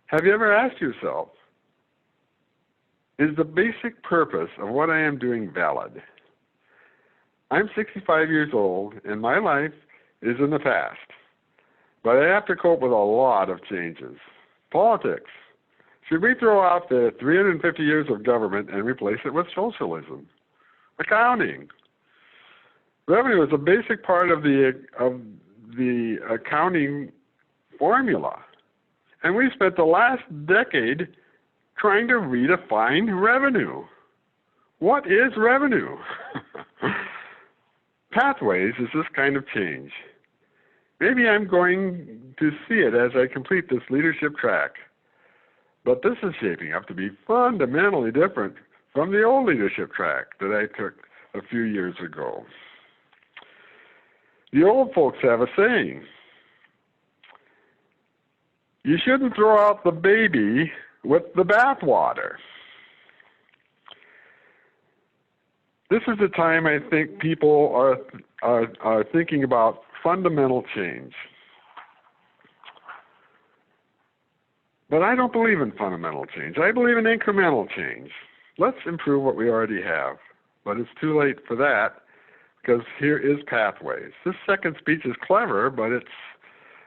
Have you ever asked yourself, is the basic purpose of what I am doing valid? I'm 65 years old, and my life is in the past. But I have to cope with a lot of changes. Politics. Should we throw out the 350 years of government and replace it with socialism? Accounting. Revenue is a basic part of the accounting formula. And we spent the last decade trying to redefine revenue. What is revenue? Pathways is this kind of change. Maybe I'm going to see it as I complete this leadership track. But this is shaping up to be fundamentally different from the old leadership track that I took a few years ago. The old folks have a saying, you shouldn't throw out the baby with the bathwater. This is the time I think people are thinking about fundamental change. But I don't believe in fundamental change. I believe in incremental change. Let's improve what we already have. But it's too late for that, because here is Pathways. This second speech is clever, but it's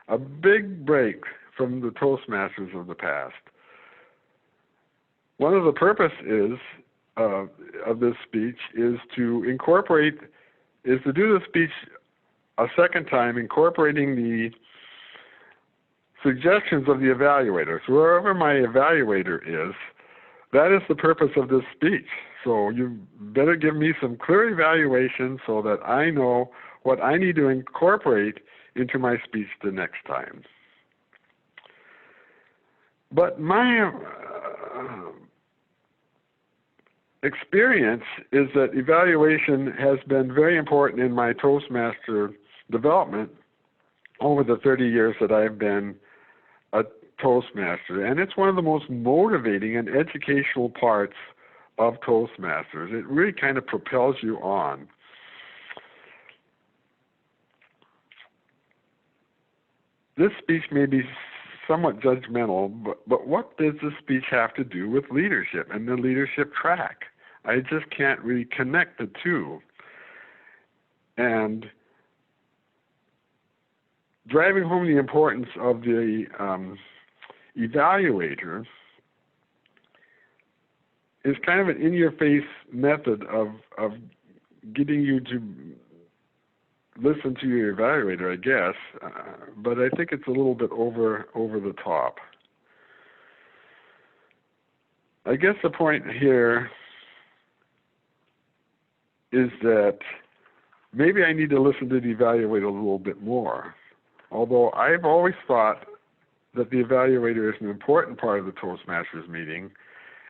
a big break from the Toastmasters of the past. One of the purposes of this speech is to do the speech a second time, incorporating the suggestions of the evaluator. So wherever my evaluator is, that is the purpose of this speech. So you better give me some clear evaluation so that I know what I need to incorporate into my speech the next time. But my experience is that evaluation has been very important in my Toastmaster development over the 30 years that I've been a Toastmaster. And it's one of the most motivating and educational parts of Toastmasters. It really kind of propels you on. This speech may be somewhat judgmental, but what does this speech have to do with leadership and the leadership track? I just can't really connect the two. And driving home the importance of the evaluator is kind of an in-your-face method of getting you to listen to your evaluator, I guess, but I think it's a little bit over the top. I guess the point here is that maybe I need to listen to the evaluator a little bit more, although I've always thought that the evaluator is an important part of the Toastmasters meeting,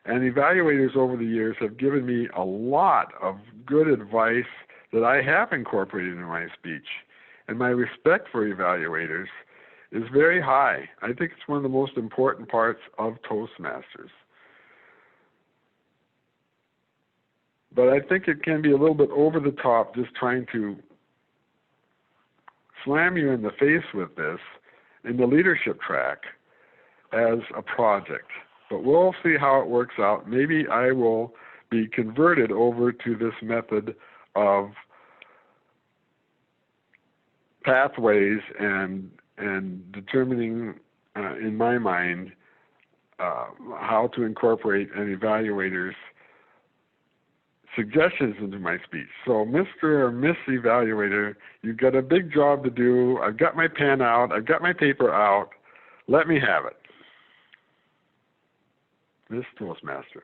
and evaluators over the years have given me a lot of good advice that I have incorporated in my speech. And my respect for evaluators is very high. I think it's one of the most important parts of Toastmasters. But I think it can be a little bit over the top just trying to slam you in the face with this in the leadership track as a project. But we'll see how it works out. Maybe I will be converted over to this method of pathways and determining in my mind how to incorporate an evaluator's suggestions into my speech. So Mr. or Miss Evaluator, you've got a big job to do. I've got my pen out. I've got my paper out. Let me have it. Miss Toastmaster.